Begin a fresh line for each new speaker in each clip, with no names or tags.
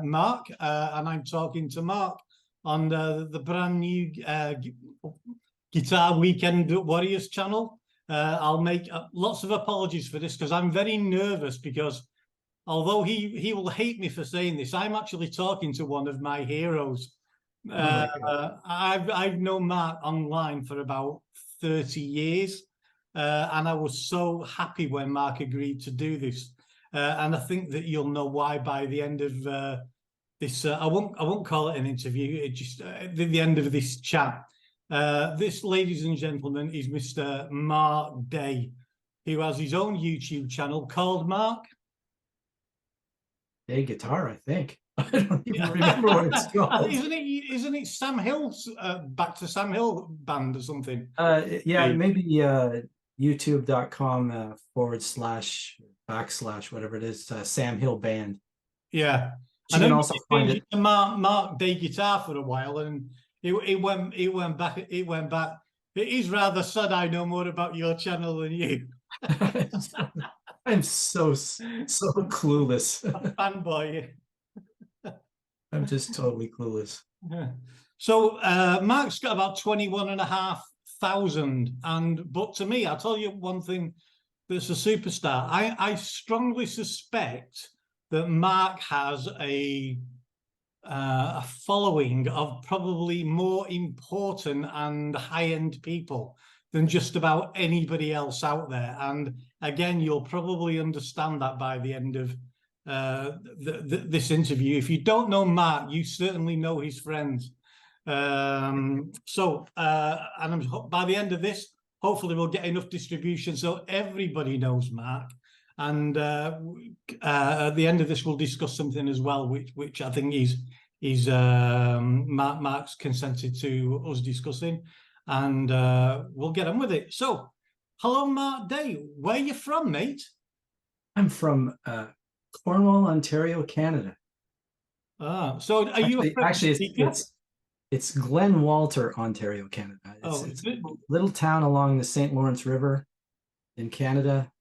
Mark, and I'm talking to Mark on the brand new Guitar Weekend Warriors channel. I'll make lots of apologies for this because I'm very nervous, because although he will hate me for saying this, I'm actually talking to one of my heroes. I've known Mark online for about 30 years, and I was so happy when Mark agreed to do this. And I think that you'll know why by the end of this. I won't call it an interview. It just the end of this chat. This, ladies and gentlemen, is Mr. Mark Day, who has his own YouTube channel called Mark
Day Guitar, I think. I don't even remember what it's called.
Isn't it Sam Hill's Back to Sam Hill band or something?
Yeah, maybe youtube.com // whatever it is, Sam Hill Band.
Yeah.
You can also find it
to Mark Day Guitar for a while, and it went back. It is rather sad I know more about your channel than you.
I'm so clueless.
Fanboy.
I'm just totally clueless.
So Mark's got about 21,500, but to me, I'll tell you one thing that's a superstar. I strongly suspect that Mark has a following of probably more important and high-end people than just about anybody else out there. And again, you'll probably understand that by the end of this interview. If you don't know Mark, you certainly know his friends. And by the end of this, hopefully we'll get enough distribution so everybody knows Mark. And at the end of this, we'll discuss something as well, which I think is Mark's consented to us discussing, and we'll get on with it. So, hello, Mark Day. Where are you from, mate?
I'm from Cornwall, Ontario, Canada.
So are you
it's Glen Walter, Ontario, Canada. It's a little town along the St. Lawrence River in Canada.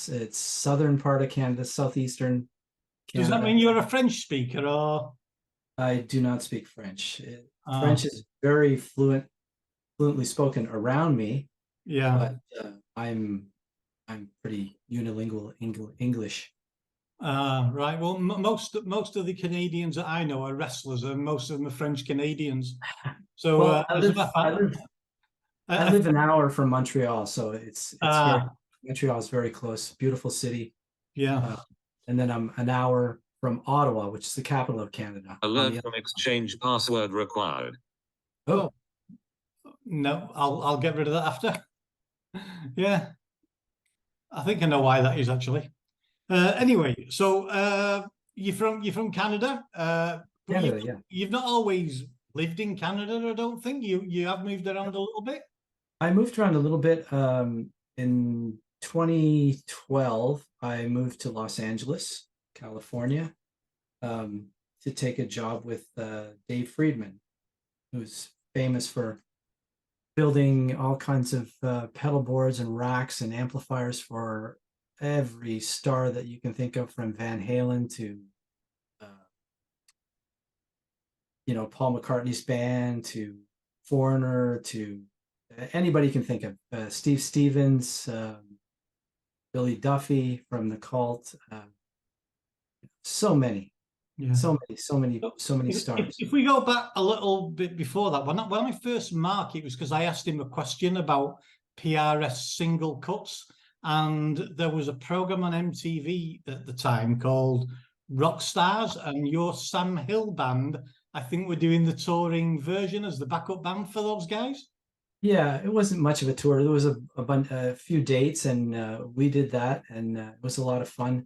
It's southern part of Canada, southeastern Canada.
Does that mean you're a French speaker, or?
I do not speak French. French is very fluently spoken around me.
Yeah,
but I'm pretty unilingual English.
Right. Well, most of the Canadians that I know are wrestlers, and most of them are French Canadians. So
well, I live an hour from Montreal, so it's Montreal is very close. Beautiful city.
Yeah.
And then I'm an hour from Ottawa, which is the capital of Canada.
Alert from exchange password required.
Oh no, I'll get rid of that after. Yeah, I think I know why that is actually. Anyway, so you're from Canada.
Canada,
you've not always lived in Canada, I don't think. You have moved around a little bit.
I moved around a little bit. In 2012, I moved to Los Angeles, California, to take a job with Dave Friedman, who's famous for building all kinds of pedal boards and racks and amplifiers for every star that you can think of, from Van Halen to Paul McCartney's band, to Foreigner, to anybody you can think of, Steve Stevens, Billy Duffy from The Cult, so many. Yeah. So many stars.
If we go back a little bit before that, when I first Mark, it was because I asked him a question about PRS single cuts, and there was a program on MTV at the time called Rock Stars, and your Sam Hill band, I think, were doing the touring version as the backup band for those guys.
Yeah, it wasn't much of a tour. There was a few dates, and we did that, and it was a lot of fun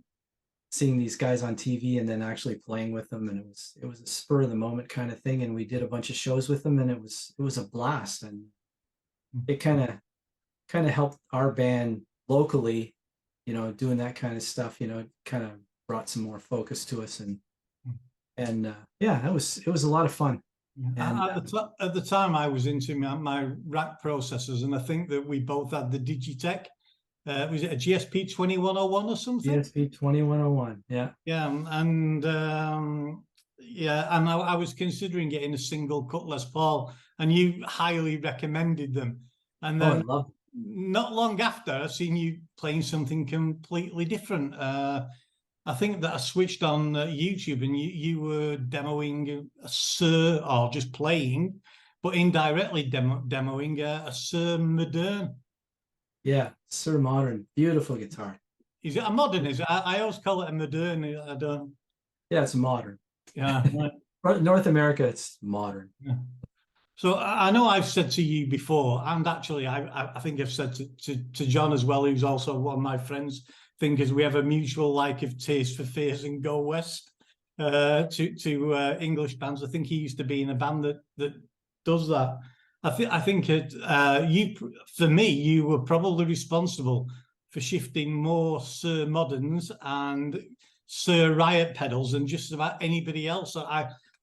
seeing these guys on TV and then actually playing with them. And it was a spur of the moment kind of thing. And we did a bunch of shows with them, and it was a blast. And it kind of helped our band locally, doing that kind of stuff, kind of brought some more focus to us. And yeah, it was a lot of fun.
And at the time I was into my rack processors, and I think that we both had the Digitech. Was it a GSP 2101 or something?
GSP 2101, yeah.
Yeah, and Yeah, and I was considering getting a single cut Les Paul, and you highly recommended them. And
Oh, I
then
love.
not long after, I've seen you playing something completely different. I think that I switched on YouTube, and you were demoing a Suhr, or just playing, but indirectly demoing a Suhr Modern.
Yeah, Suhr Modern, beautiful guitar.
Is it a modern? Is it? I always call it a modern. I don't.
Yeah, it's modern.
Yeah.
North America, it's modern.
Yeah. So I know I've said to you before, and actually I think I've said to John as well, who's also one of my friends, thinkers, we have a mutual like of taste for Fears and Go West to English bands. I think he used to be in a band that does that. I think you, for me, you were probably responsible for shifting more Suhr Moderns and Suhr Riot pedals than just about anybody else. So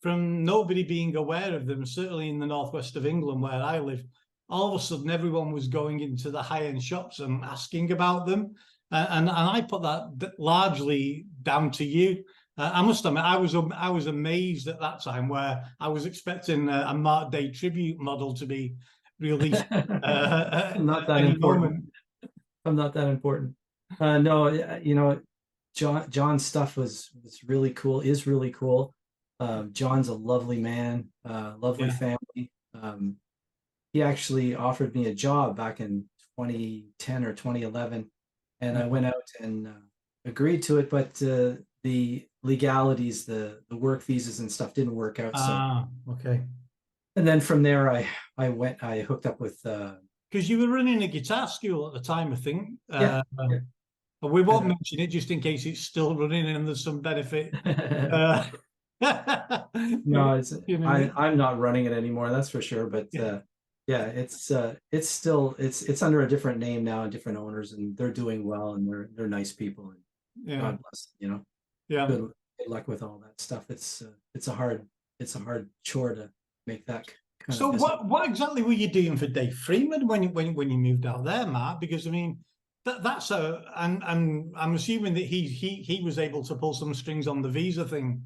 from nobody being aware of them, certainly in the northwest of England where I live, all of a sudden everyone was going into the high-end shops and asking about them. And I put that largely down to you. I must admit, I was amazed at that time, where I was expecting a Mark Day tribute model to be released
Not that
any
important.
moment.
I'm not that important. No, you know, John's stuff was really cool. Is really cool. John's a lovely man, lovely
Yeah.
family. He actually offered me a job back in 2010 or 2011, and I went out and agreed to it. But the legalities, the work visas and stuff didn't work out. So,
Okay.
and then from there, I hooked up with.
Because you were running a guitar school at the time, I think.
Yeah.
We won't mention it just in case it's still running and there's some benefit. Uh,
No, it's
you know,
I'm not running it anymore, that's for sure. But yeah, it's still it's under a different name now and different owners, and they're doing well, and they're nice people, and
yeah,
God bless them, you know.
yeah.
Good luck with all that stuff. It's a hard chore to make that kind
So
of business.
what exactly were you doing for Dave Friedman when you moved out there, Mark? Because I mean, that's and I'm assuming that he was able to pull some strings on the visa thing.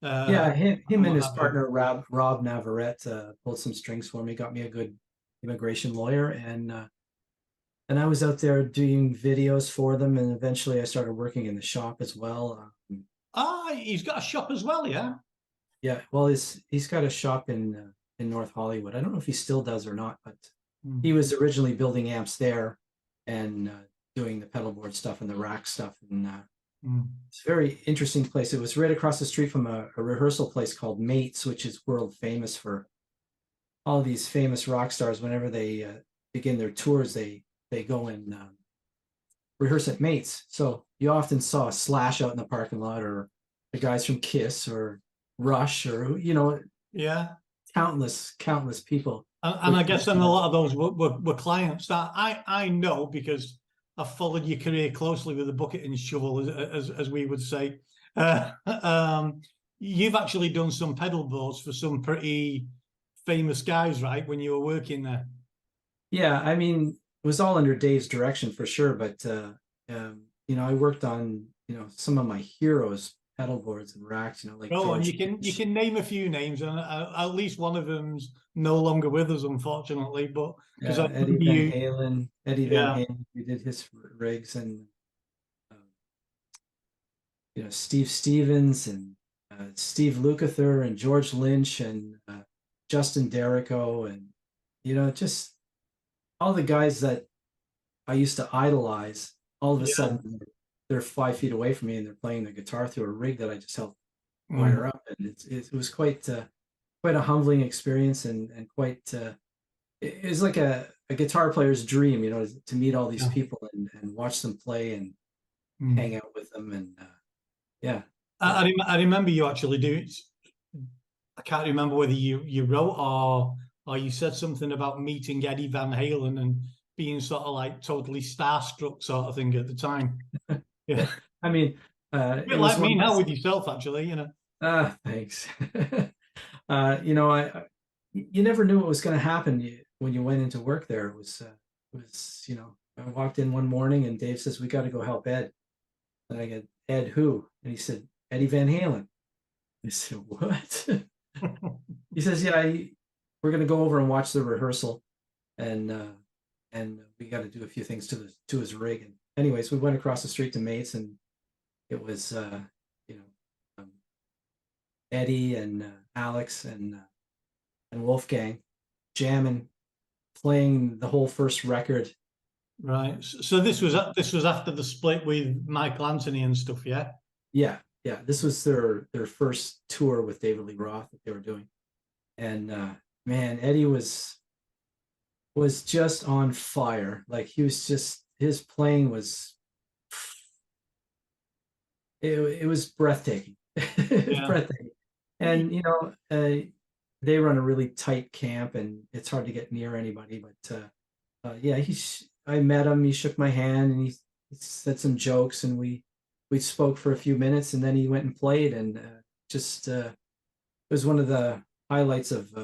Yeah, him and his
have you?
partner Rob Navarrete pulled some strings for me, got me a good immigration lawyer, and I was out there doing videos for them, and eventually I started working in the shop as well.
He's got a shop as well, yeah.
Yeah, well, he's got a shop in North Hollywood. I don't know if he still does or not, but he was originally building amps there and doing the pedal board stuff and the rack stuff, and it's a very interesting place. It was right across the street from a rehearsal place called Mates, which is world famous for all these famous rock stars. Whenever they begin their tours, they go and rehearse at Mates. So you often saw Slash out in the parking lot, or the guys from Kiss or Rush, or
Yeah.
countless people.
And I guess then a lot of those were clients that I know, because I've followed your career closely with a bucket and shovel, as we would say. You've actually done some pedal boards for some pretty famous guys, right? When you were working there.
Yeah, I mean, it was all under Dave's direction for sure, but I worked on some of my heroes pedal boards and racks, like
Oh, and
George
you can name a few names, and at least one of them's no longer with us, unfortunately. But because
Eddie Van Halen,
yeah,
we did his rigs, and Steve Stevens and Steve Lukather and George Lynch and Justin Derrico, and just all the guys that I used to idolize. All of a sudden, they're 5 feet away from me, and they're playing the guitar through a rig that I just helped wire up, and it was quite a humbling experience, and quite it was like a guitar player's dream, to meet all these people and watch them play and hang out with them, and yeah.
I remember you actually doing. I can't remember whether you wrote or you said something about meeting Eddie Van Halen and being sort of like totally starstruck sort of thing at the time. Yeah,
I mean,
a bit like me now with yourself, actually.
Thanks. You never knew what was going to happen when you went into work there. It was I walked in one morning and Dave says, "We got to go help Ed." And I go, "Ed who?" And he said, "Eddie Van Halen." I said, what? He says, yeah, we're going to go over and watch the rehearsal, and we got to do a few things to his rig. And anyways, we went across the street to Mates, and it was you know, um, Eddie and Alex and Wolfgang jamming, playing the whole first record.
Right. So this was after the split with Michael Anthony and stuff, yeah?
Yeah, yeah. This was their first tour with David Lee Roth that they were doing, and man, Eddie was just on fire. Like he was just, his playing was, it was breathtaking. It was
Yeah.
breathtaking. And you know, they run a really tight camp, and it's hard to get near anybody. But yeah, I met him. He shook my hand, and he said some jokes, and we spoke for a few minutes, and then he went and played, and it was one of the highlights of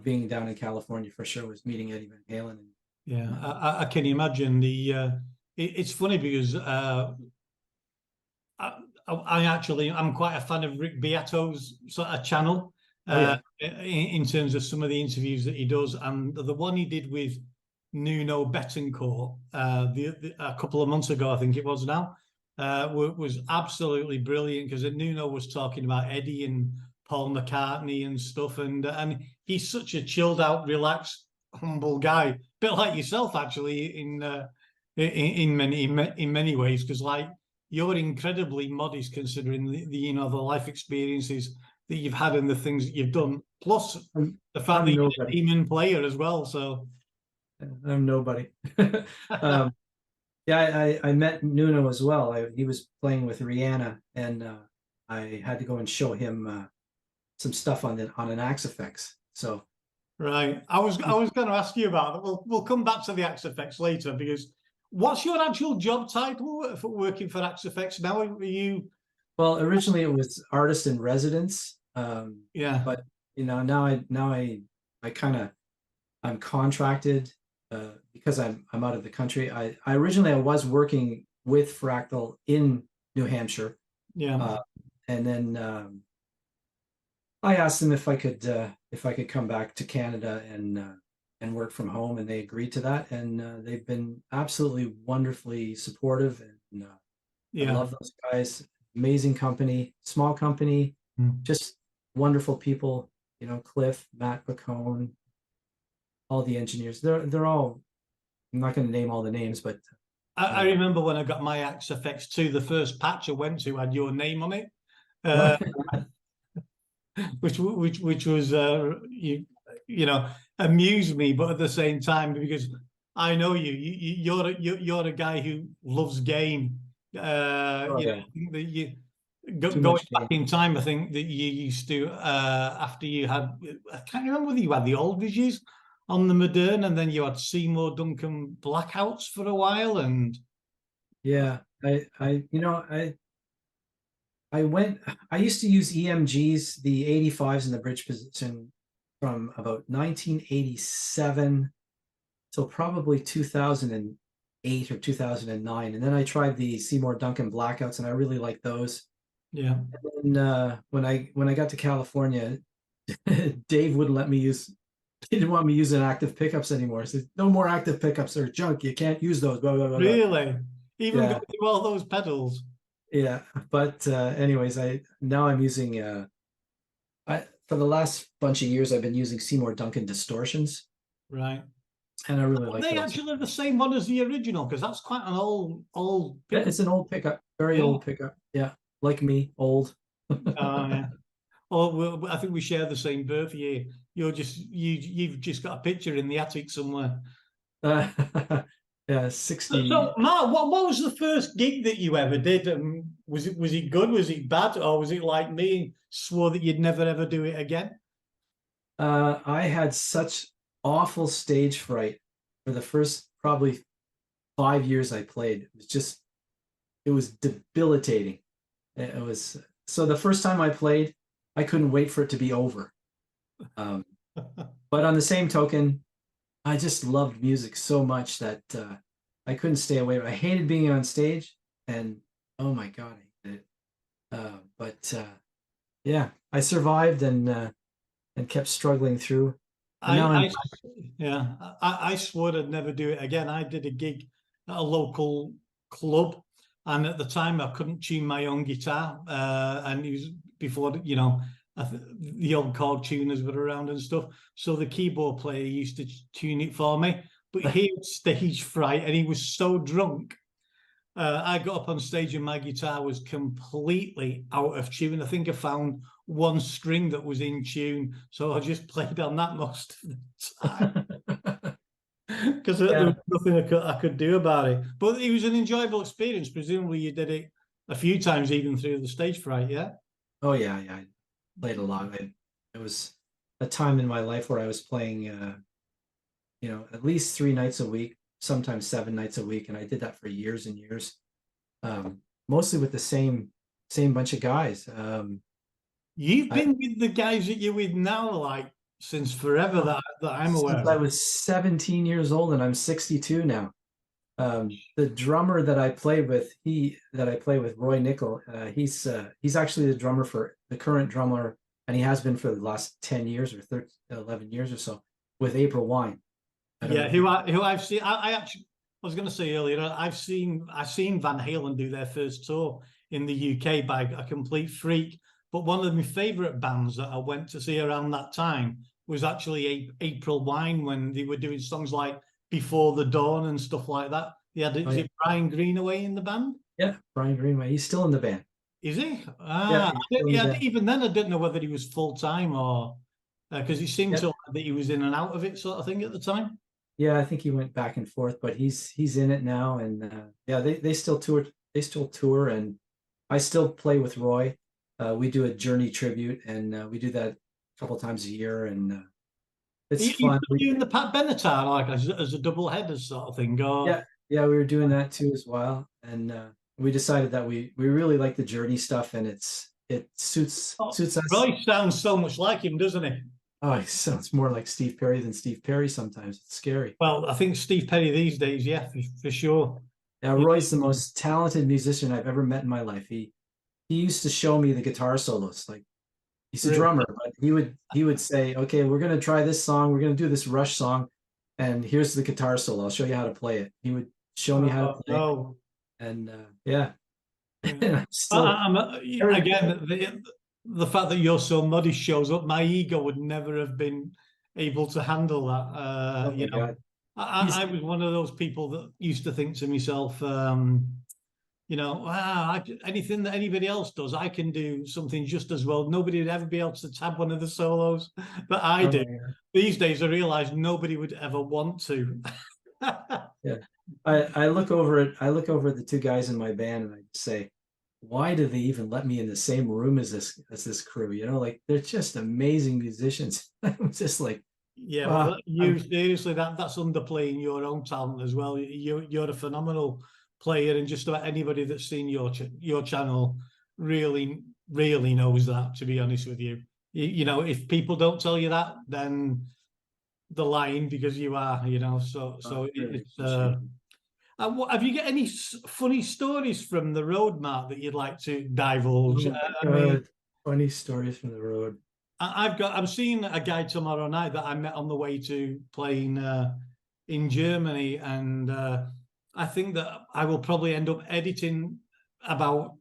being down in California for sure, was meeting Eddie Van Halen. And,
Yeah, I can imagine it's funny because I'm quite a fan of Rick Beato's sort of channel in terms of some of the interviews that he does, and the one he did with Nuno Betancourt a couple of months ago, I think it was now, was absolutely brilliant, because Nuno was talking about Eddie and Paul McCartney and stuff, and he's such a chilled out, relaxed, humble guy, a bit like yourself actually in many ways, because like you're incredibly modest considering the the life experiences that you've had and the things that you've done, plus the fact that you're a demon player as well. So
I'm nobody. Yeah, I met Nuno as well. He was playing with Rihanna, and I had to go and show him some stuff on an Axe Effects. So
right, I was going to ask you about that. We'll come back to the Axe Effects later, because what's your actual job title for working for Axe Effects now? Are you?
Well, originally it was artist in residence.
Yeah.
But you know, now I kind of, I'm contracted because I'm out of the country. I originally I was working with Fractal in New Hampshire.
Yeah.
And then I asked them if I could come back to Canada and work from home, and they agreed to that. And they've been absolutely wonderfully supportive, and I love those guys. Amazing company, small company, just wonderful people. You know, Cliff, Matt Bacone, all the engineers. They're all. I'm not going to name all the names, but
I remember when I got my Axe Effects 2, the first patch I went to had your name on it, which was you know, amused me, but at the same time, because I know you're a guy who loves game. You know, that going back in time, I think that you used to after you had, I can't remember whether you had the old Vigies on the Modern, and then you had Seymour Duncan Blackouts for a while, and
yeah, I used to use EMGs, the 85s in the bridge position, from about 1987 till probably 2008 or 2009, and then I tried the Seymour Duncan Blackouts, and I really liked those.
Yeah.
And then when I got to California, Dave wouldn't let me use. He didn't want me using active pickups anymore. He said, "No more active pickups. They're junk. You can't use those." Blah, blah, blah, blah.
Really? Even going through all those pedals?
Yeah, but anyways, now I'm using for the last bunch of years I've been using Seymour Duncan distortions.
Right.
And I really like
those. Are they
those.
actually the same one as the original? Because that's quite an old
pickup. Yeah, it's an old pickup, very old pickup. Yeah, like me, old.
Yeah. Oh, I think we share the same birth year. You've just got a picture in the attic somewhere.
Yeah, 60.
So, Mark, what was the first gig that you ever did? Was it good? Was it bad? Or was it like me and swore that you'd never ever do it again?
I had such awful stage fright for the first probably 5 years I played. It was debilitating. It was, so the first time I played, I couldn't wait for it to be over. But on the same token, I just loved music so much that I couldn't stay away. I hated being on stage, and oh my God, I hated it. But yeah, I survived and kept struggling through. And now I'm
Yeah, I swore I'd never do it again. I did a gig at a local club, and at the time I couldn't tune my own guitar. And it was before, the old chord tuners were around and stuff. So the keyboard player used to tune it for me, but he had stage fright, and he was so drunk. I got up on stage and my guitar was completely out of tune. I think I found one string that was in tune, so I just played on that most of the time because there was nothing I could do about it. But it was an enjoyable experience. Presumably, you did it a few times, even through the stage fright. Yeah.
Oh yeah, yeah. I played a lot. It was a time in my life where I was playing, at least 3 nights a week, sometimes 7 nights a week, and I did that for years and years. Mostly with the same bunch of guys.
You've been with the guys that you're with now, like since forever that I'm aware
Since
of.
I was 17 years old, and I'm 62 now. The drummer that I played with, Roy Nickel, he's actually the drummer for the current drummer, and he has been for the last 10 years or 11 years or so with April Wine.
Yeah, who I've seen. I actually, I was going to say earlier, I've seen Van Halen do their first tour in the UK by a complete freak. But one of my favourite bands that I went to see around that time was actually April Wine, when they were doing songs like Before the Dawn and stuff like that. Yeah, is it Brian Greenaway in the band?
Yeah, Brian Greenaway. He's still in the band.
Is he?
Yeah,
even then I didn't know whether he was full time or because he seemed to that he was in and out of it sort of thing at the time.
Yeah, I think he went back and forth, but he's in it now, and they still tour. They still tour, and I still play with Roy. We do a Journey tribute, and we do that a couple times a year, and it's fun.
You doing the Pat Benatar like as a double header sort of thing? Or...
Yeah, we were doing that too as well, and we decided that we really like the Journey stuff, and it suits us.
Roy sounds so much like him, doesn't he?
Oh, he sounds more like Steve Perry than Steve Perry sometimes. It's scary.
Well, I think Steve Perry these days, yeah, for sure.
Yeah, Roy's the most talented musician I've ever met in my life. He used to show me the guitar solos. Like, he's a drummer, but he would say, "Okay, we're gonna try this song. We're gonna do this Rush song, and here's the guitar solo. I'll show you how to play it." He would show me how to play it. And yeah. And
again, the fact that you're so modest shows up. My ego would never have been able to handle that. I was one of those people that used to think to myself, anything that anybody else does, I can do something just as well. Nobody would ever be able to tab one of the solos that I do. These days, I realize nobody would ever want to.
Yeah, I look over at the two guys in my band, and I say, why do they even let me in the same room as this crew? Like, they're just amazing musicians. I'm just like,
yeah, well, seriously, that's underplaying your own talent as well. You're a phenomenal player, and just about anybody that's seen your channel really knows that. To be honest with you, if people don't tell you that, then they're lying, because you are. So it's. Have you got any funny stories from the road, Mark, that you'd like to divulge?
Funny stories from the road.
I'm seeing a guy tomorrow night that I met on the way to playing in Germany, and I think that I will probably end up editing about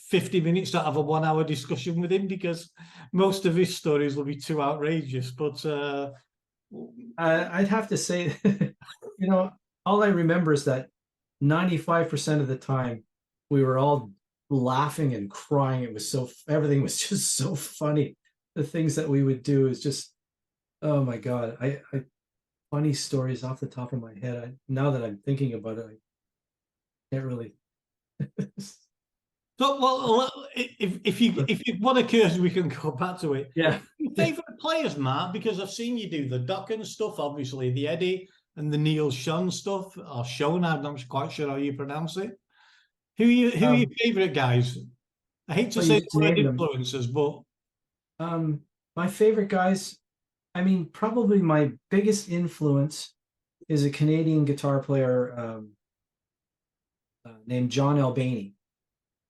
50 minutes out of a 1 hour discussion with him, because most of his stories will be too outrageous. But
I'd have to say, all I remember is that 95% of the time we were all laughing and crying. Everything was just so funny. The things that we would do is just, oh my God. I funny stories off the top of my head. Now that I'm thinking about it, I can't really.
So, well, if one occurs, we can go back to it.
Yeah.
Favorite players, Mark, because I've seen you do the Dokken stuff, obviously the Eddie and the Neil Schon stuff, or Schon. I'm not quite sure how you pronounce it. Who are your favorite guys? I hate to say the word influencers, but
my favorite guys. I mean, probably my biggest influence is a Canadian guitar player named John Albany.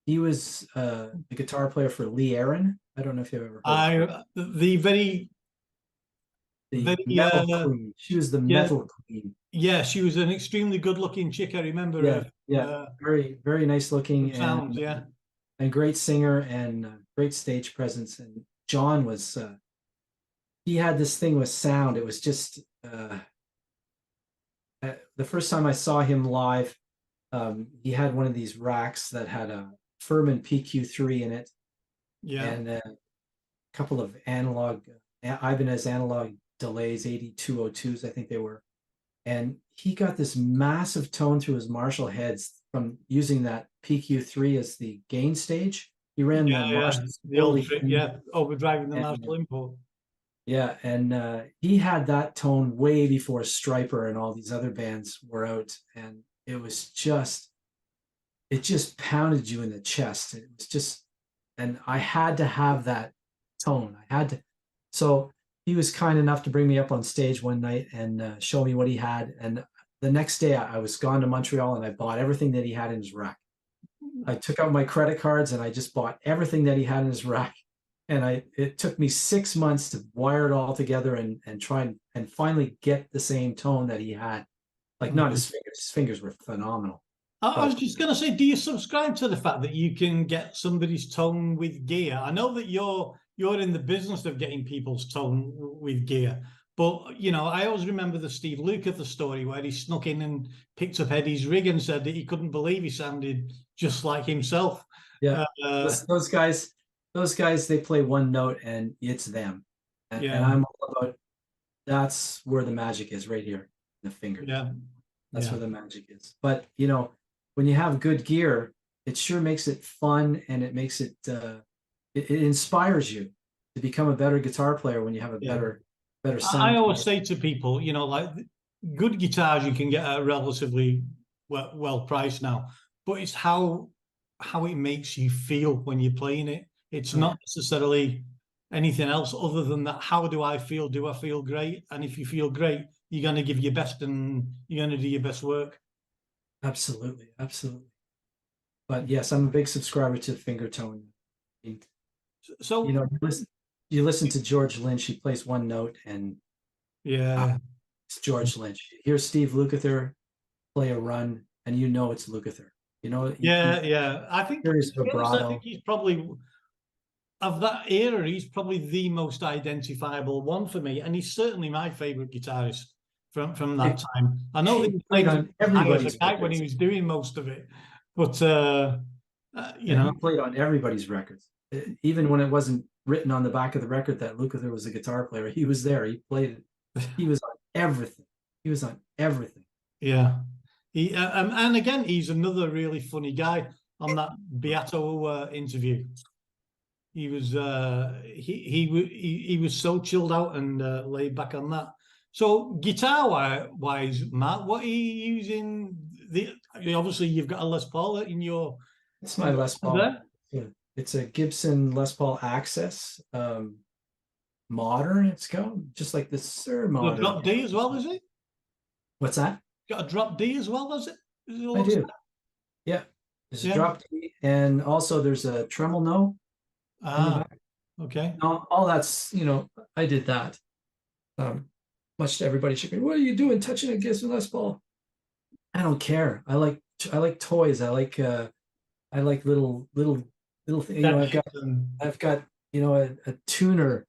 He was the guitar player for Lee Aaron I don't know if you've ever heard of her.
The very
The
very
metal queen. She was the
yeah,
metal queen.
yeah, she was an extremely good-looking chick. I remember
Yeah,
her.
yeah, very, very nice looking
Sounds, yeah.
and great singer and great stage presence. And John was he had this thing with sound. It was just the first time I saw him live, he had one of these racks that had a Furman PQ3 in it,
Yeah.
and a couple of analog Ibanez analog delays, 8202s, I think they were. And he got this massive tone through his Marshall heads from using that PQ3 as the gain stage. He ran the Marshall
The old trick,
clean,
yeah, overdriving the
and,
Marshall import.
yeah, and he had that tone way before Striper and all these other bands were out, and it just pounded you in the chest. It was just, and I had to have that tone. I had to. So he was kind enough to bring me up on stage one night and show me what he had. And the next day I was gone to Montreal and I bought everything that he had in his rack. I took out my credit cards and I just bought everything that he had in his rack. And it took me 6 months to wire it all together and try and finally get the same tone that he had. Like not his fingers. His fingers were phenomenal.
I was just going to say, do you subscribe to the fact that you can get somebody's tone with gear? I know that you're in the business of getting people's tone with gear, but I always remember the Steve Lukather story where he snuck in and picked up Eddie's rig and said that he couldn't believe he sounded just like himself.
Yeah, those guys, they play one note and it's them, and I'm all about. That's where the magic is, right here, in the finger.
Yeah,
that's where the magic is. But when you have good gear, it sure makes it fun, and it makes it it inspires you to become a better guitar player when you have a better sound.
I always say to people, like good guitars you can get at relatively well priced now, but it's how it makes you feel when you're playing it. It's not necessarily anything else other than that. How do I feel? Do I feel great? And if you feel great, you're going to give your best and you're going to do your best work.
Absolutely, absolutely. But yes, I'm a big subscriber to finger tone.
So
you listen to George Lynch. He plays one note, and it's George Lynch. Here's Steve Lukather play a run, and it's Lukather.
I think he's probably of that era. He's probably the most identifiable one for me, and he's certainly my favorite guitarist from that time. I know that he played on everybody's records when he was doing most of it, but he
played on everybody's records, even when it wasn't written on the back of the record that Lukather was a guitar player. He was there. He played it. He was on everything. He was on everything.
Yeah. He and again, he's another really funny guy. On that Beato interview, he was he was so chilled out and laid back on that. So guitar wise, Matt, what are you using? Obviously you've got a Les Paul in your.
It's my Les Paul. Yeah. It's a Gibson Les Paul Access, modern. It's called just like the Suhr modern.
Drop D as well, is it?
What's that?
Got a drop D as well, is it?
I do. Yeah, there's a drop D, and also there's a tremolo.
Okay.
All that's I did that. Much to everybody's chagrin. What are you doing touching a Gibson Les Paul? I don't care. I like toys. I like little things. I've got a tuner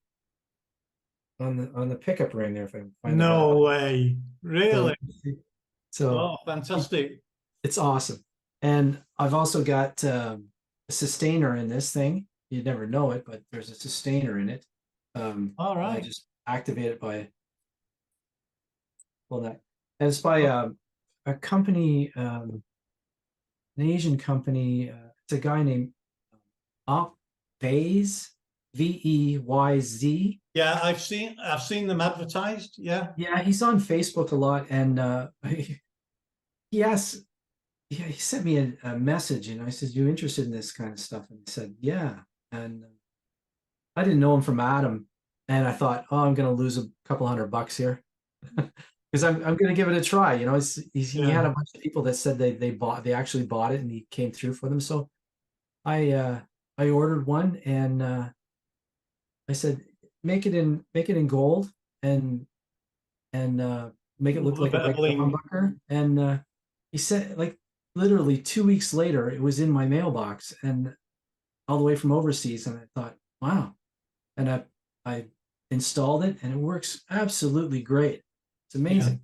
on the pickup ring there. If I can find
no way, really.
So
fantastic.
It's awesome. And I've also got a sustainer in this thing. You'd never know it, but there's a sustainer in it.
All right.
I just activate it by that. And it's by a company, an Asian company. It's a guy named Veyz, Veyz.
Yeah, I've seen them advertised. Yeah.
Yeah, he's on Facebook a lot, and he sent me a message, and I said, "You interested in this kind of stuff?" And he said, "Yeah." And I didn't know him from Adam, and I thought, "Oh, I'm going to lose a couple $100 here." Because I'm going to give it a try. He had a bunch of people that said they actually bought it, and he came through for them. So I ordered one, and I said, make it in gold and make it look like a
Bit of
regular
bling.
humbucker. And he said, like, literally 2 weeks later, it was in my mailbox and all the way from overseas. And I thought, wow. And I installed it, and it works absolutely great. It's amazing.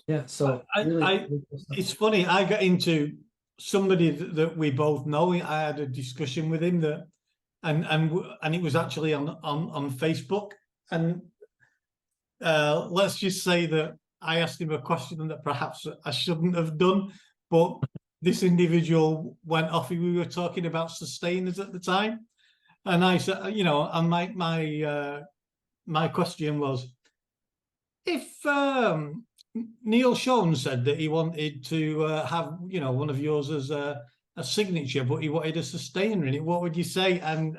Yeah. So really, really cool stuff.
It's funny. I got into somebody that we both know. I had a discussion with him that, and it was actually on Facebook. And let's just say that I asked him a question that perhaps I shouldn't have done, but this individual went off. We were talking about sustainers at the time, and I said, you know, and my question was, if Neil Schon said that he wanted to have, you know, one of yours as a signature, but he wanted a sustainer in it, what would you say? And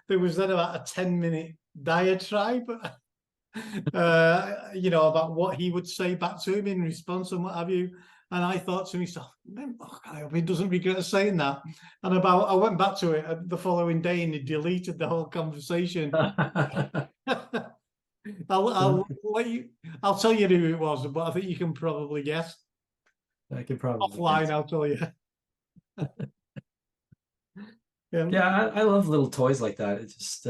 there was then about a 10-minute diatribe, you know, about what he would say back to him in response and what have you. And I thought to myself, oh, I hope he doesn't regret saying that. And I went back to it the following day, and he deleted the whole conversation. I'll tell you who it was, but I think you can probably guess.
I can probably
Offline,
guess.
I'll tell you.
Yeah, I love little toys like that. It's just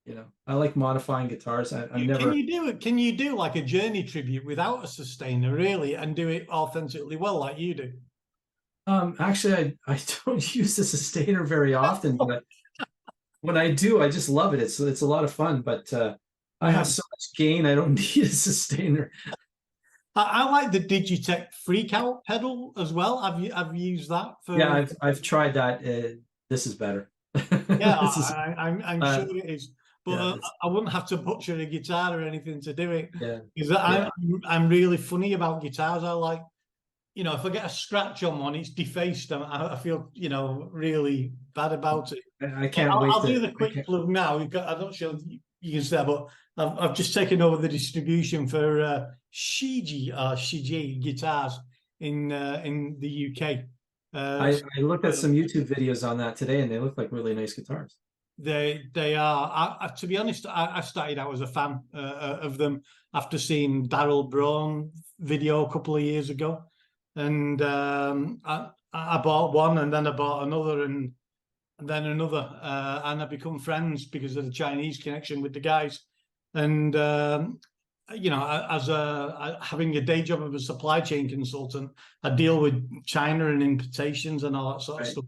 you know, I like modifying guitars. I've never.
Can you do it? Can you do like a Journey tribute without a sustainer, really, and do it authentically well, like you do?
Actually, I don't use the sustainer very often, but when I do, I just love it. It's a lot of fun. But I have so much gain, I don't need a sustainer.
I like the Digitech Freakout pedal as well. I've used that for.
Yeah, I've tried that. This is better.
Yeah,
This is,
I'm sure it is. But
yeah,
I wouldn't have to butcher a guitar or anything to do it.
yeah,
Because
yeah.
I'm really funny about guitars. I like, you know, if I get a scratch on one, it's defaced. I feel, you know, really bad about it.
I can't wait.
I'll do the quick plug now. I'm not sure you can say, but I've just taken over the distribution for Shijie guitars in the UK.
I looked at some YouTube videos on that today, and they look like really nice guitars.
They are. To be honest, I started out as a fan of them after seeing Daryl Braun video a couple of years ago, and I bought one, and then I bought another, and then another, and I become friends because of the Chinese connection with the guys. And you know, as having a day job of a supply chain consultant, I deal with China and importations and all that sort of stuff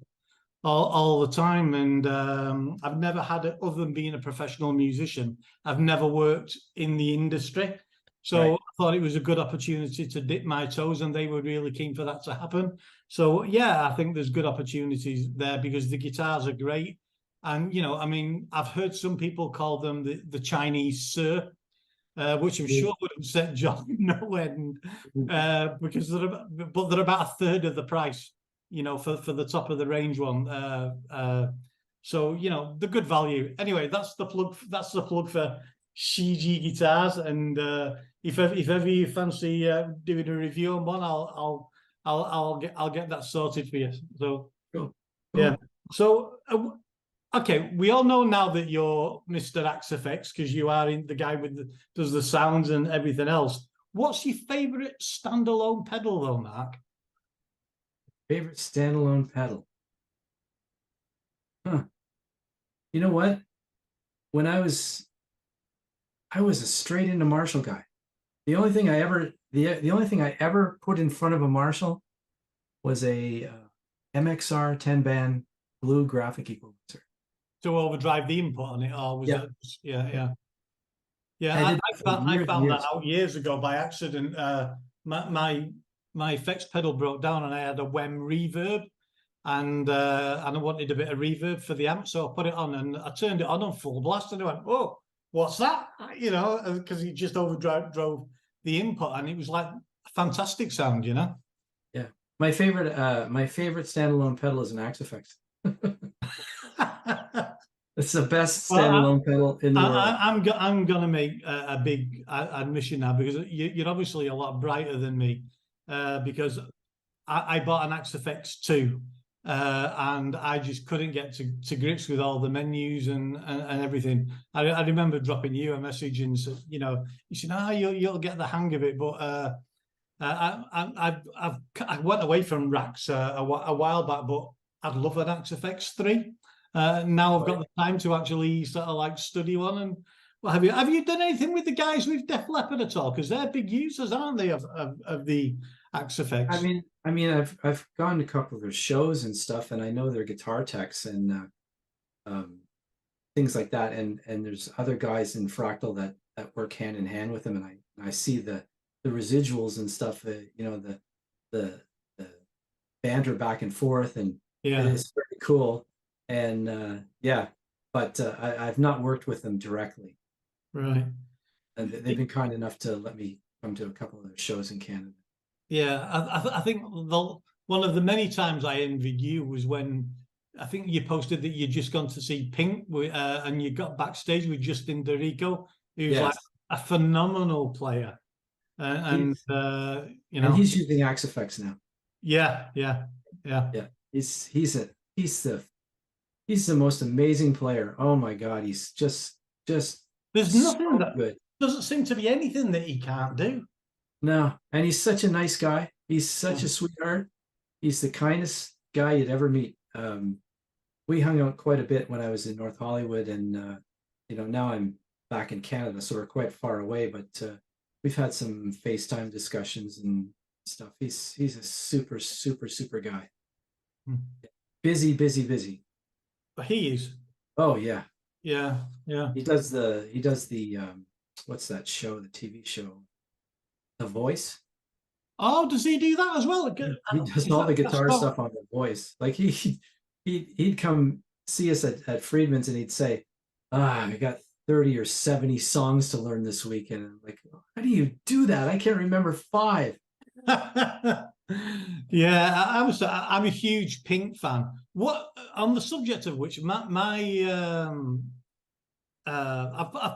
all the time. And I've never had it, other than being a professional musician, I've never worked in the industry. So I thought it was a good opportunity to dip my toes, and they were really keen for that to happen. So yeah, I think there's good opportunities there because the guitars are great. And, you know, I mean, I've heard some people call them the Chinese Suhr, which I'm sure would upset John no end, because they're about a third of the price, you know, for the top of the range one. So, you know, the good value. Anyway, that's the plug. That's the plug for Shijie guitars. And if ever you fancy doing a review on one, I'll get that sorted for you. So
Cool.
Yeah. So okay, we all know now that you're Mr. Axe Effects because you are the guy with does the sounds and everything else. What's your favorite standalone pedal, though, Mark?
Favorite standalone pedal? Huh. You know what? When I was a straight into Marshall guy. The only thing I ever put in front of a Marshall was a MXR 10-band blue graphic equalizer.
To overdrive the input on it, or was it? Yeah. I found that out years ago by accident. My effects pedal broke down, and I had a WEM reverb, and I wanted a bit of reverb for the amp, so I put it on, and I turned it on full blast, and I went, "Oh, what's that?" You know, because it just drove the input, and it was like a fantastic sound, you know.
Yeah, my favorite standalone pedal is an Axe Effects. It's the best standalone pedal in the world.
I'm gonna make a big admission now, because you're obviously a lot brighter than me, because I bought an Axe Effects 2, and I just couldn't get to grips with all the menus and everything. I remember dropping you a message and said, you know, you said, "Ah, you'll get the hang of it." But I went away from racks a while back, but I'd love an Axe FX3. Now I've got the time to actually sort of like study one. And well, have you done anything with the guys with Def Leppard at all? Because they're big users, aren't they, of the Axe FX?
I mean, I've gone to a couple of their shows and stuff, and I know their guitar techs and things like that. And there's other guys in Fractal that work hand in hand with them, and I see the residuals and stuff. You know, the banter back and forth, and
Yeah,
it's pretty cool. And yeah, but I've not worked with them directly,
right.
and they've been kind enough to let me come to a couple of their shows in Canada.
Yeah, I think one of the many times I envied you was when I think you posted that you'd just gone to see Pink and you got backstage with Justin Dorico, who's like
Yes,
a phenomenal player. And you know,
and he's using Axe FX now.
yeah.
Yeah, he's the most amazing player. Oh my God, he's just
There's
so
nothing that
good.
doesn't seem to be anything that he can't do.
No, and he's such a nice guy. He's such a sweetheart. He's the kindest guy you'd ever meet. We hung out quite a bit when I was in North Hollywood, and you know, now I'm back in Canada, so we're quite far away. But we've had some FaceTime discussions and stuff. He's a super guy.
Hmm.
Busy.
But he is.
Oh yeah,
Yeah.
he does the what's that show? The TV show, The Voice.
Oh, does he do that as well?
He does all the guitar stuff on The Voice. Like he'd come see us at Friedman's, and he'd say, I got 30 or 70 songs to learn this week. And I'm like, how do you do that? I can't remember 5.
Yeah, I'm a huge Pink fan. What on the subject of which I've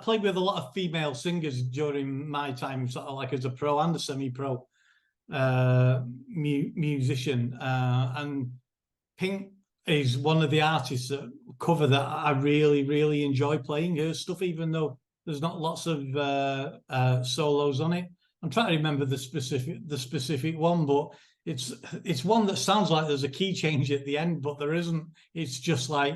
played with a lot of female singers during my time, sort of like as a pro and a semi-pro musician, and Pink is one of the artists that cover that I really enjoy playing her stuff, even though there's not lots of solos on it. I'm trying to remember the specific one, but it's one that sounds like there's a key change at the end, but there isn't. It's just like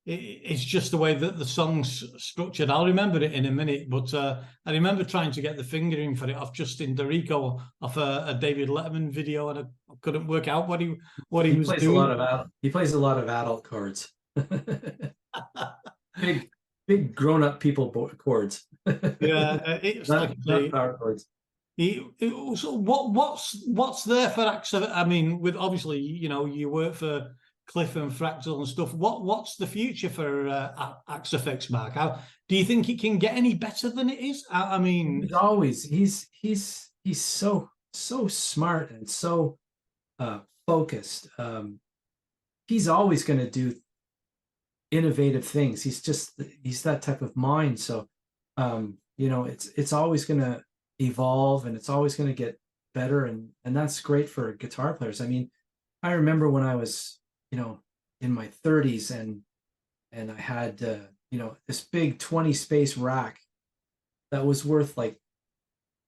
it's just the way that the song's structured. I'll remember it in a minute, but I remember trying to get the fingering for it off Justin Dorico off a David Letterman video, and I couldn't work out what he was doing.
He plays a lot of adult chords. big grown-up people chords.
Yeah, it's
not
like
power chords.
So what's there for Axe? I mean, with obviously, you know, you work for Cliff and Fractal and stuff. What's the future for Axe FX, Mark? How do you think it can get any better than it is? I mean,
he's so smart and so focused. He's always going to do innovative things. He's that type of mind. So you know, it's always going to evolve, and it's always going to get better, and that's great for guitar players. I mean, I remember when I was, you know, in my 30s, and I had you know, this big 20 space rack that was worth like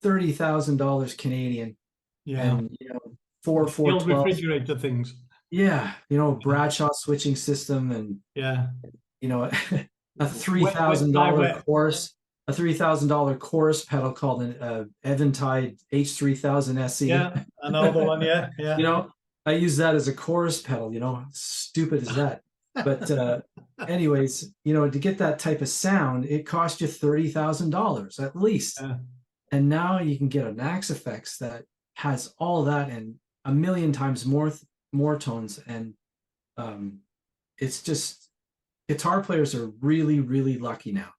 $30,000 Canadian.
yeah,
and you know, 4
refrigerator things.
Yeah, you know, Bradshaw switching system, and
Yeah,
you know, a $3,000 chorus, chorus pedal called an Eventide H3000 SE.
Yeah, I know the one. Yeah.
You know, I use that as a chorus pedal. You know, stupid as that. But anyways, you know, to get that type of sound, it cost you $30,000 at least.
Yeah.
And now you can get an Axe FX that has all that and a million times more tones, and it's just, guitar players are really lucky now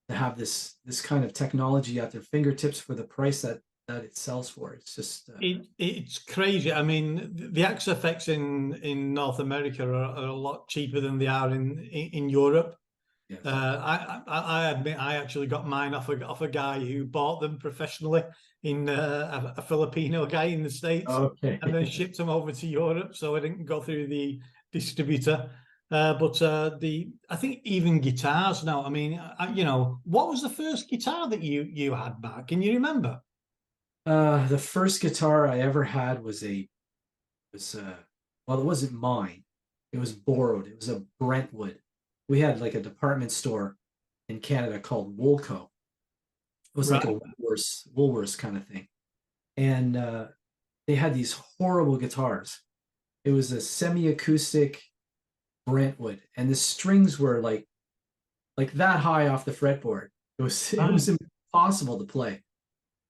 to have this kind of technology at their fingertips for the price that it sells for. It's just
it's crazy. I mean, the Axe FX in North America are a lot cheaper than they are in Europe.
Yes.
I admit I actually got mine off a guy who bought them professionally in a Filipino guy in the States,
Okay.
and then shipped them over to Europe, so I didn't go through the distributor. But I think even guitars now. I mean, what was the first guitar that you had, Mark? Can you remember?
The first guitar I ever had was well, it wasn't mine. It was borrowed. It was a Brentwood. We had like a department store in Canada called Woolco. It was like
Right.
a Woolworths kind of thing. And they had these horrible guitars. It was a semi-acoustic Brentwood, and the strings were like that high off the fretboard. It was impossible to play.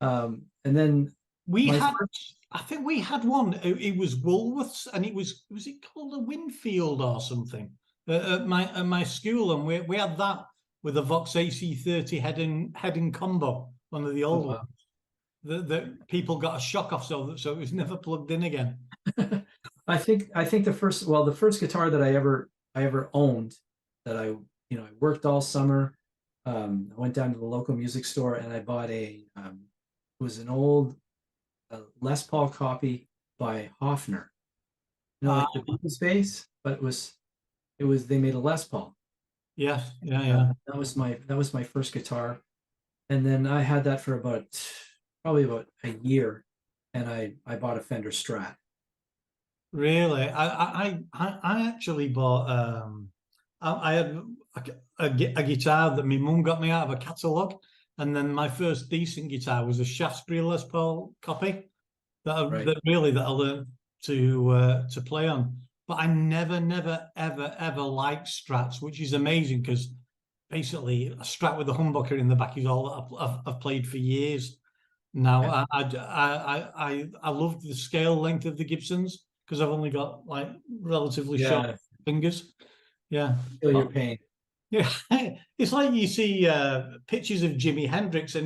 And then
We
my
had,
first,
I think we had one. It was Woolworths, and was it called a Winfield or something at my school, and we had that with a Vox AC30 head and combo, one of the
oh,
old
wow.
ones. That people got a shock off, so it was never plugged in again.
I think the first guitar that I ever owned that I worked all summer. I went down to the local music store and I bought it was an old Les Paul copy by Hofner. Like the Beatles bass, but it was they made a Les Paul.
Yes, yeah.
That was my first guitar, and then I had that for probably about a year, and I bought a Fender Strat.
Really, I actually bought I had a guitar that my mum got me out of a catalogue, and then my first decent guitar was a Shaftesbury Les Paul copy
Right.
that I learned to play on. But I never, ever liked Strats, which is amazing because basically a Strat with a humbucker in the back is all that I've played for years. Now
Yeah.
I love the scale length of the Gibsons because I've only got like relatively short
Yeah,
fingers. Yeah.
feel your
But,
pain.
yeah, it's like you see pictures of Jimi Hendrix and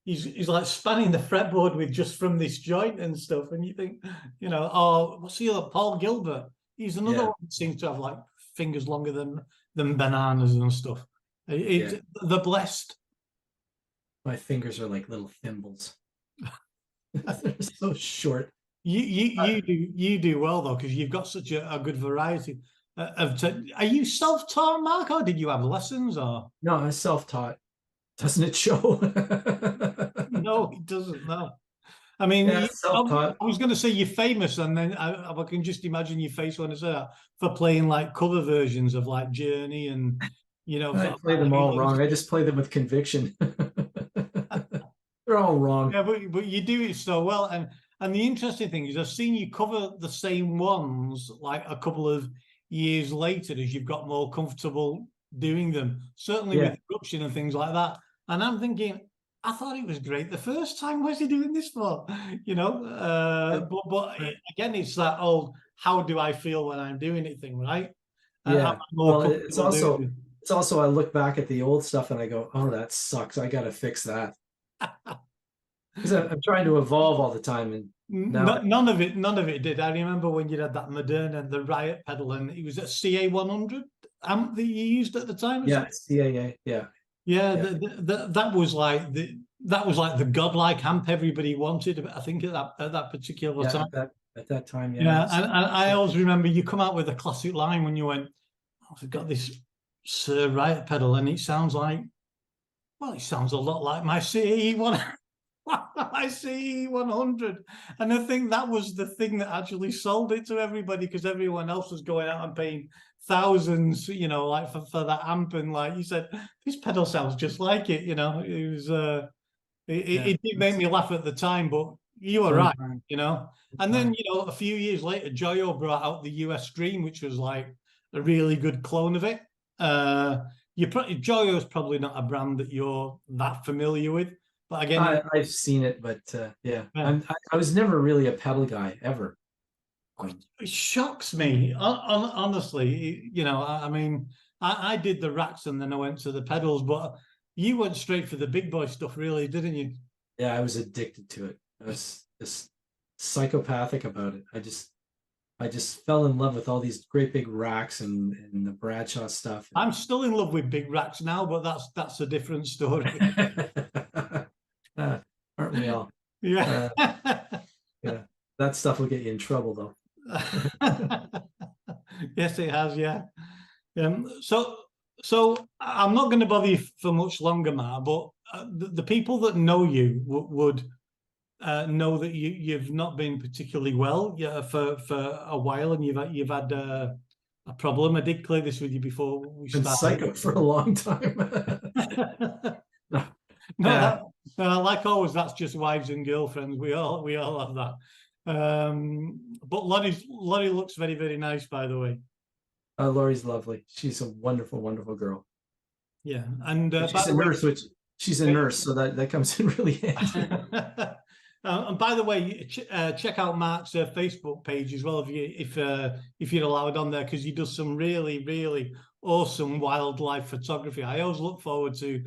he's like spanning the fretboard with just from this joint and stuff, and you think, oh, what's the other Paul Gilbert? He's another
Yeah,
one that seems to have like fingers longer than bananas and stuff.
yeah.
They're blessed.
My fingers are like little thimbles. They're so short.
You do well though because you've got such a good variety Are you self-taught, Mark, or did you have lessons? Or
No, I'm self-taught. Doesn't it show?
no, it doesn't. No, I mean,
Yeah, self-taught.
I was going to say you're famous, and then I can just imagine your face when I say that for playing like cover versions of like Journey and
I
sort of
play
like
them all
Halo and
wrong. I
stuff.
just play them with conviction. They're all wrong.
Yeah, but you do it so well, and the interesting thing is I've seen you cover the same ones like a couple of years later as you've got more comfortable doing them. Certainly
Yeah.
with eruption and things like that. And I'm thinking, I thought it was great the first time. What's he doing this for? But again, it's that old "how do I feel when I'm doing it" thing, right? I'm
Yeah.
more
Well,
comfortable doing it.
it's also I look back at the old stuff and I go, oh, that sucks. I gotta fix that. Because I'm trying to evolve all the time, and now
None of it did. I remember when you had that Modern and the Riot pedal, and it was a CA 100 amp that you used at the time. Or
yeah,
something?
CAA, yeah,
Yeah,
yeah,
that was like the godlike amp everybody wanted. I think at that particular
yeah.
time.
At that time, yeah.
Yeah, and I always remember you come out with a classic line when you went, "Oh, I've got this Suhr Riot pedal, and it sounds like, well, it sounds a lot like my CE one." I see 100. And I think that was the thing that actually sold it to everybody because everyone else was going out and paying thousands, like for that amp. And like you said, this pedal sounds just like it, It was
Yeah,
it did make me laugh at the time, but you were
fun
right,
time,
And then,
fun.
a few years later, Joyo brought out the US Dream, which was like a really good clone of it. Joyo is probably not a brand that you're that familiar with. But again,
I've seen it, but yeah,
yeah.
I was never really a pedal guy ever.
It shocks me, honestly. I mean, I did the racks and then I went to the pedals, but you went straight for the big boy stuff, really, didn't you?
Yeah, I was addicted to it. I was just psychopathic about it. I just fell in love with all these great big racks and the Bradshaw stuff.
I'm still in love with big racks now, but that's a different story.
Aren't we all?
Yeah.
Yeah, that stuff will get you in trouble though.
Yes, it has. Yeah. So I'm not going to bother you for much longer, Matt. But the people that know you would know that you've not been particularly well, yeah, for a while, and you've had a problem. I did clear this with you before we
Been
started.
psycho for a long time.
No,
Yeah.
like always, that's just wives and girlfriends. We all have that. But Lottie looks very, very nice, by the way.
Laurie's lovely. She's a wonderful, wonderful girl.
Yeah, and
She's a nurse, which she's a nurse, so that comes in really handy.
And by the way, check out Mark's Facebook page as well if you're allowed on there, because he does some really, really awesome wildlife photography. I always look forward to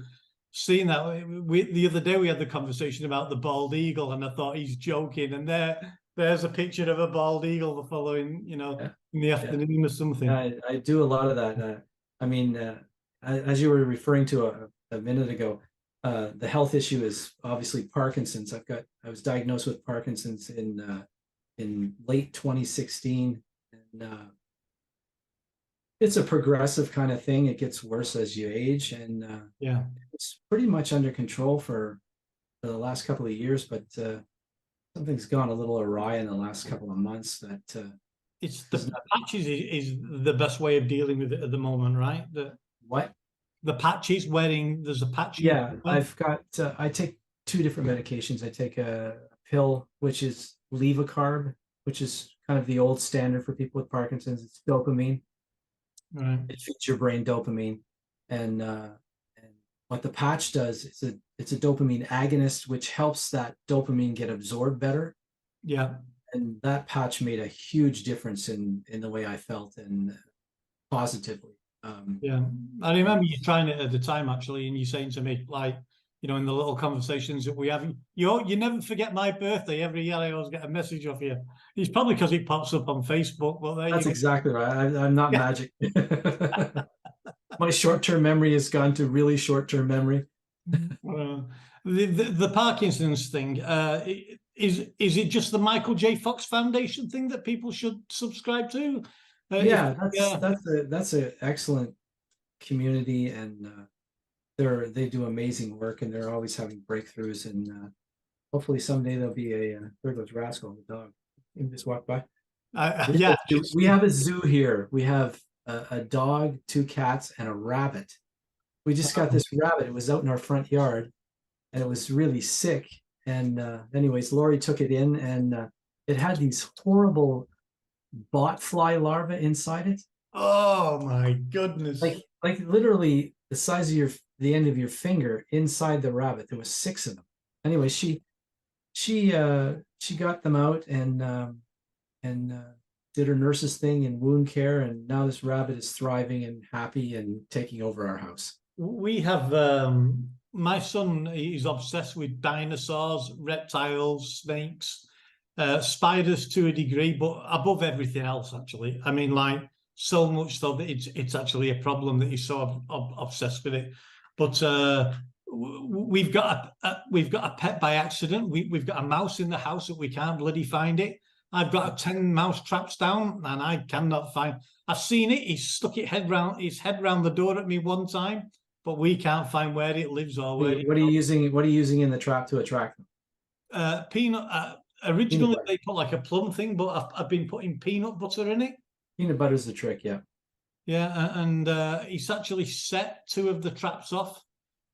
seeing that. The other day we had the conversation about the bald eagle, and I thought he's joking, and there's a picture of a bald eagle the following, in the afternoon or something.
I do a lot of that. I mean, as you were referring to a minute ago, the health issue is obviously Parkinson's. I was diagnosed with Parkinson's in late 2016, and it's a progressive kind of thing. It gets worse as you age, and
yeah,
it's pretty much under control for the last couple of years, but something's gone a little awry in the last couple of months. That
it's the patches is the best way of dealing with it at the moment, right?
What?
The patches, there's a patch.
Yeah, I've got, I take 2 different medications. I take a pill, which is levocarb, which is kind of the old standard for people with Parkinson's. It's dopamine.
Right.
It feeds your brain dopamine. And what the patch does is it's a dopamine agonist, which helps that dopamine get absorbed better.
Yeah.
And that patch made a huge difference in the way I felt, and positively.
Yeah, I remember you trying it at the time, actually, and you saying to me, like, in the little conversations that we have, you never forget my birthday. Every year I always get a message off you. It's probably because it pops up on Facebook, but
that's exactly right. I'm not magic. My short-term memory has gone to really short-term memory.
The Parkinson's thing, is it just the Michael J. Fox Foundation thing that people should subscribe to?
Yeah, that's an excellent community, and they do amazing work, and they're always having breakthroughs, and hopefully someday there'll be there goes Rascal, the dog. You can just walk by.
Yeah,
we have a zoo here. We have a dog, 2 cats, and a rabbit. We just got this rabbit. It was out in our front yard, and it was really sick. And anyways, Lori took it in, and it had these horrible bot fly larvae inside it.
Oh my goodness!
Like literally the size of the end of your finger inside the rabbit. There was 6 of them. Anyway, she got them out and did her nurse's thing in wound care, and now this rabbit is thriving and happy and taking over our house.
We have my son. He's obsessed with dinosaurs, reptiles, snakes. Spiders to a degree, but above everything else, actually. I mean, like, so much so that it's actually a problem that he's so obsessed with it. But we've got a pet by accident. We've got a mouse in the house that we can't bloody find it. I've got 10 mouse traps down, and I cannot find. I've seen it. He's stuck his head round the door at me one time, but we can't find where it lives or where.
What are you using? What are you using in the trap to attract them?
Peanut. Originally, they put like a plum thing, but I've been putting peanut butter in it.
Peanut butter's the trick, yeah.
Yeah, and he's actually set 2 of the traps off,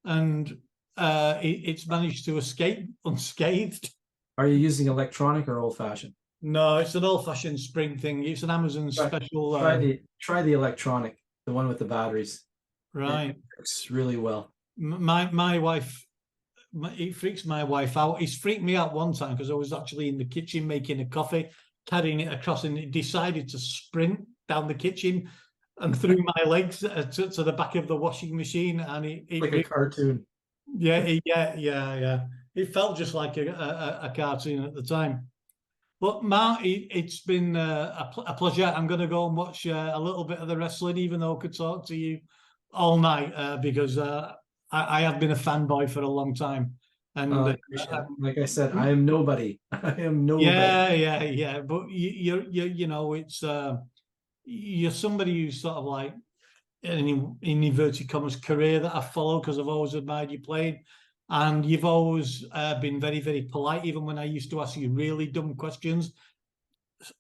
and it's managed to escape unscathed.
Are you using electronic or old-fashioned?
No, it's an old-fashioned spring thing. It's an Amazon special.
Try the electronic, the one with the batteries.
Right.
It works really well.
My wife. It freaks my wife out. It's freaked me out one time because I was actually in the kitchen making a coffee, carrying it across, and it decided to sprint down the kitchen and through my legs to the back of the washing machine, and it
like a cartoon.
Yeah. It felt just like a cartoon at the time. But Mark, it's been a pleasure. I'm going to go and watch a little bit of the wrestling, even though I could talk to you all night because I have been a fanboy for a long time. And
I appreciate it. Like I said, I am nobody. I am nobody.
yeah. But you know, it's you're somebody who's sort of like in inverted commas career that I follow because I've always admired you playing. And you've always been very, very polite, even when I used to ask you really dumb questions.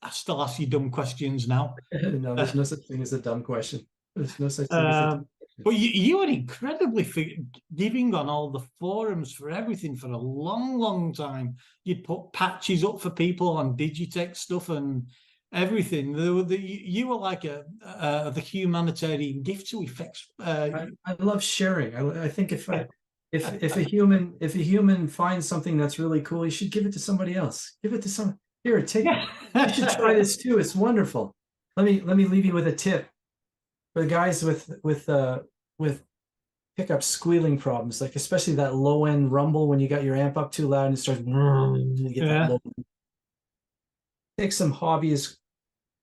I still ask you dumb questions now.
No, there's no such thing as a dumb question. There's no such thing as a dumb question.
But you were incredibly forgiving on all the forums for everything for a long, long time. You'd put patches up for people on Digitech stuff and everything. You were like the humanitarian gift to effects.
I love sharing. I think if a human finds something that's really cool, you should give it to somebody else. Give it to some. Here, take. You should try this too. It's wonderful. Let me leave you with a tip for the guys with pickup squealing problems, like especially that low end rumble when you got your amp up too loud and it starts. You get that low. Take some hobbyist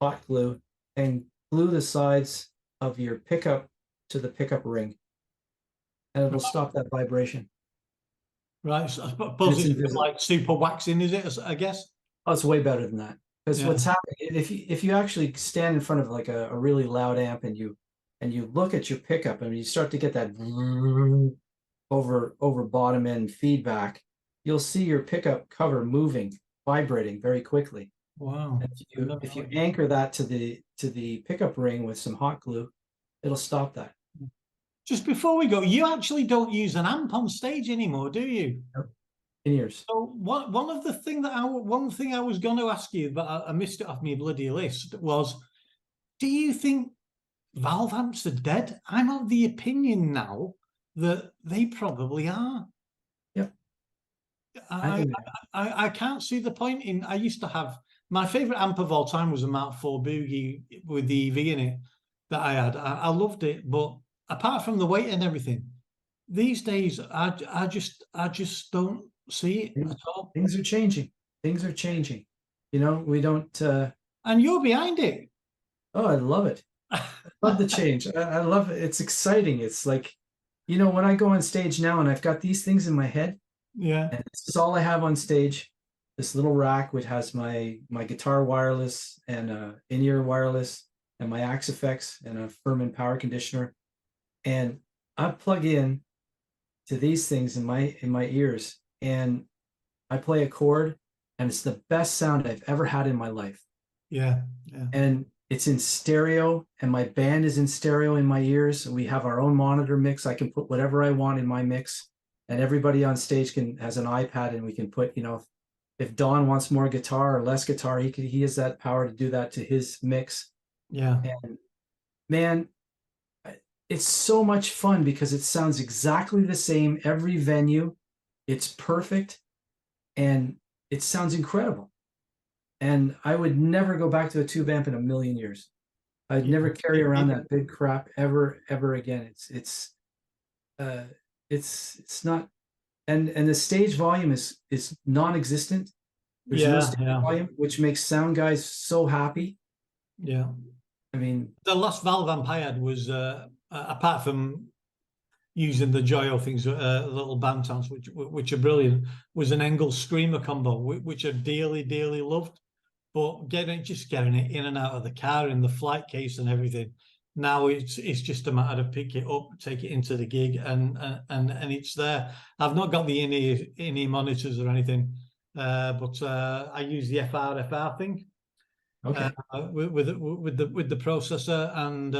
hot glue and glue the sides of your pickup to the pickup ring, and it'll stop that vibration.
Right. So I suppose it's like super waxing, is it? I guess.
Oh, it's way better than that. Because what's happening if you actually stand in front of like a really loud amp and you look at your pickup and you start to get that over bottom end feedback, you'll see your pickup cover moving, vibrating very quickly.
Wow.
And if you anchor that to the pickup ring with some hot glue, it'll stop that.
Just before we go, you actually don't use an amp on stage anymore, do you?
Nope. In years.
So one thing I was going to ask you, but I missed it off my bloody list, was, do you think Valve amps are dead? I'm of the opinion now that they probably are.
Yep.
I can't see the point in. I used to have my favorite amp of all time was a Mark IV Boogie with the EV in it that I had. I loved it, but apart from the weight and everything, these days I just don't see it at all.
Things are changing. Things are changing. You know, we don't.
And you're behind it.
Oh, I love it. I love the change. I love it. It's exciting. It's like, you know, when I go on stage now and I've got these things in my head.
Yeah.
And this is all I have on stage. This little rack which has my guitar wireless and in-ear wireless and my Axe effects and a Furman power conditioner. And I plug in to these things in my ears and I play a chord and it's the best sound I've ever had in my life.
Yeah.
And it's in stereo and my band is in stereo in my ears. We have our own monitor mix. I can put whatever I want in my mix and everybody on stage has an iPad and we can put, you know, if Don wants more guitar or less guitar, he has that power to do that to his mix.
Yeah.
And man, it's so much fun because it sounds exactly the same every venue. It's perfect and it sounds incredible. And I would never go back to a tube amp in a million years. I'd never carry around that big crap ever again. It's not, and the stage volume is non-existent. There's no stage volume, which makes sound guys so happy.
Yeah.
I mean,
the last Valve amp I had was apart from using the Joyo things, little band sounds, which are brilliant, was an Engel Screamer combo, which I dearly loved. But getting it in and out of the car in the flight case and everything, now it's just a matter of pick it up, take it into the gig, and it's there. I've not got the in-ear monitors or anything, but I use the FR thing.
Okay.
With the processor, and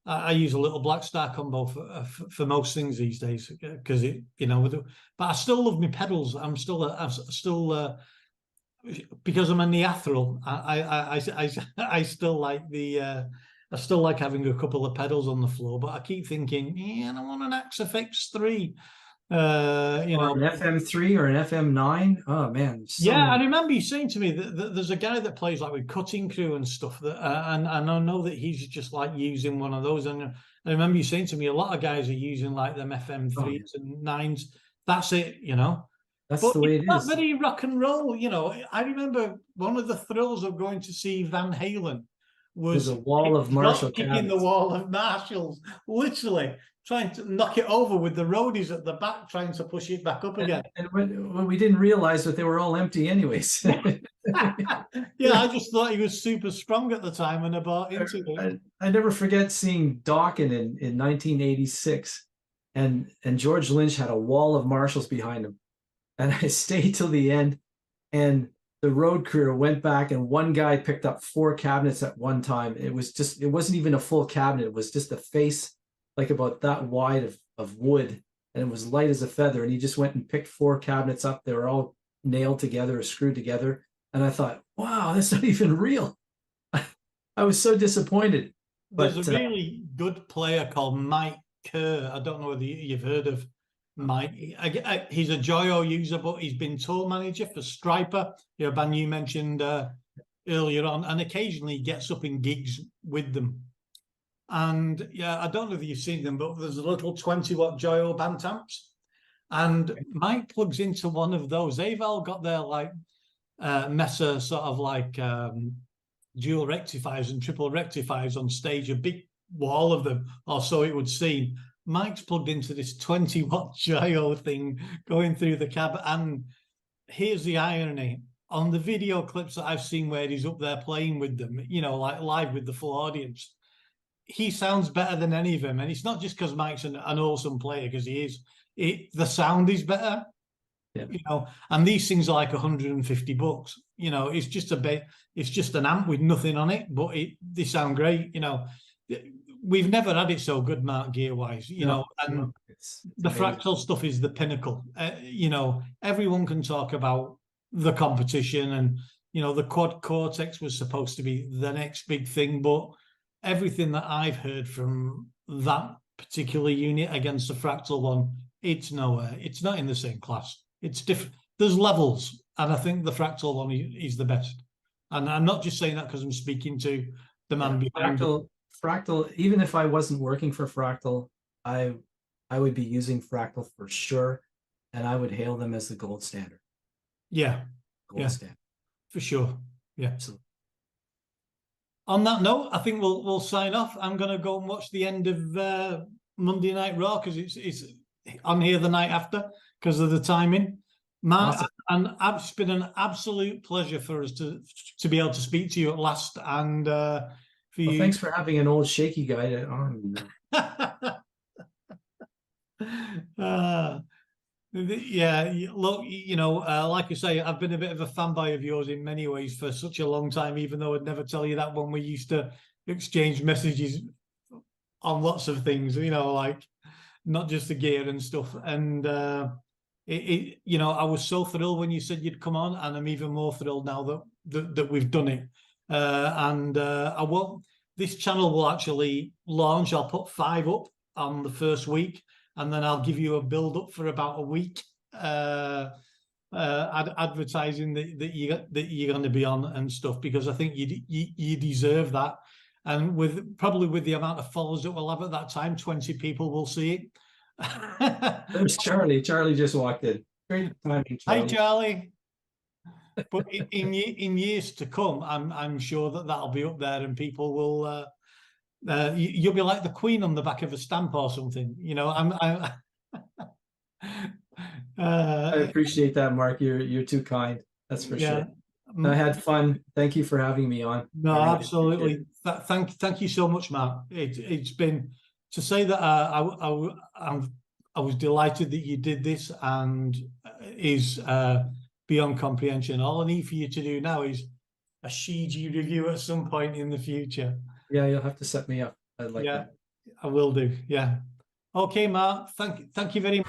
I use a little Black Star combo for most things these days because it, you know, but I still love my pedals. I'm still because I'm a neathral. I still like I still like having a couple of pedals on the floor, but I keep thinking, yeah, I want an Axe FX 3. You know,
an FM3 or an FM9. Oh man,
I remember you saying to me that there's a guy that plays like with Cutting Crew and stuff that, and I know that he's just like using one of those. And I remember you saying to me a lot of guys are using like them FM3s and 9s. That's it, you know.
That's
But
the way
it's
it
not
is.
very rock and roll, you know. I remember one of the thrills of going to see Van Halen
There's
was
a wall of Marshall
kicking the
cabinets.
wall of Marshalls, literally trying to knock it over with the roadies at the back, trying to push it back up again.
And when we didn't realize that they were all empty anyways.
Yeah, I just thought he was super strong at the time and I bought into it.
I never forget seeing Dawkins in 1986, and George Lynch had a wall of Marshalls behind him, and I stayed till the end, and the road crew went back, and one guy picked up 4 cabinets at one time. It wasn't even a full cabinet. It was just a face like about that wide of wood, and it was light as a feather. And he just went and picked 4 cabinets up. They were all nailed together or screwed together. And I thought, wow, that's not even real. I was so disappointed.
There's a really good player called Mike Kerr. I don't know whether you've heard of Mike. He's a Joyo user, but he's been tour manager for Striper, a band you mentioned earlier on, and occasionally gets up in gigs with them. And yeah, I don't know if you've seen them, but there's a little 20-watt Joyo band amps, and Mike plugs into one of those. They've all got their like Messer sort of like dual rectifiers and triple rectifiers on stage, a big wall of them, or so it would seem. Mike's plugged into this 20-watt Joyo thing going through the cab, and here's the irony. On the video clips that I've seen where he's up there playing with them, you know, like live with the full audience, he sounds better than any of them. And it's not just because Mike's an awesome player, because he is. The sound is better. Yeah. You know, and these things are like $150. You know, it's just it's just an amp with nothing on it, but they sound great. You know, we've never had it so good, Mark, gear wise. You know, and it's the Fractal stuff is the pinnacle. You know, everyone can talk about the competition, and you know, the Quad Cortex was supposed to be the next big thing, but everything that I've heard from that particular unit against the Fractal one, it's nowhere. It's not in the same class. It's different. There's levels, and I think the Fractal one is the best. And I'm not just saying that because I'm speaking to the man behind
Fractal. Even if I wasn't working for Fractal, I would be using Fractal for sure, and I would hail them as the gold standard.
Yeah,
gold standard
for sure. Yeah,
absolutely.
On that note, I think we'll sign off. I'm going to go and watch the end of Monday Night Raw because it's on here the night after because of the timing. Mark, awesome. And it's been an absolute pleasure for us to be able to speak to you at last. And for you,
thanks for having an old shaky guy on.
Yeah, look, you know, like I say, I've been a bit of a fanboy of yours in many ways for such a long time, even though I'd never tell you that when we used to exchange messages on lots of things, you know, like not just the gear and stuff. And you know, I was so thrilled when you said you'd come on, and I'm even more thrilled now that we've done it. This channel will actually launch. I'll put 5 up on the first week, and then I'll give you a build up for about a week, advertising that you're going to be on and stuff, because I think you deserve that. And probably with the amount of followers that we'll have at that time, 20 people will see it.
There's Charlie. Charlie just walked in. Great timing, Charlie.
Hi, Charlie. But in years to come, I'm sure that'll be up there, and people will. You'll be like the Queen on the back of a stamp or something. You know,
I appreciate that, Mark. You're too kind. That's for sure. I had fun. Thank you for having me on.
No, absolutely. Thank you so much, Mark. It's been, to say that I was delighted that you did this, and is beyond comprehension. All I need for you to do now is a Shijie review at some point in the future.
Yeah, you'll have to set me up. I'd like that.
I will do. Yeah. Okay, Mark. Thank you very much.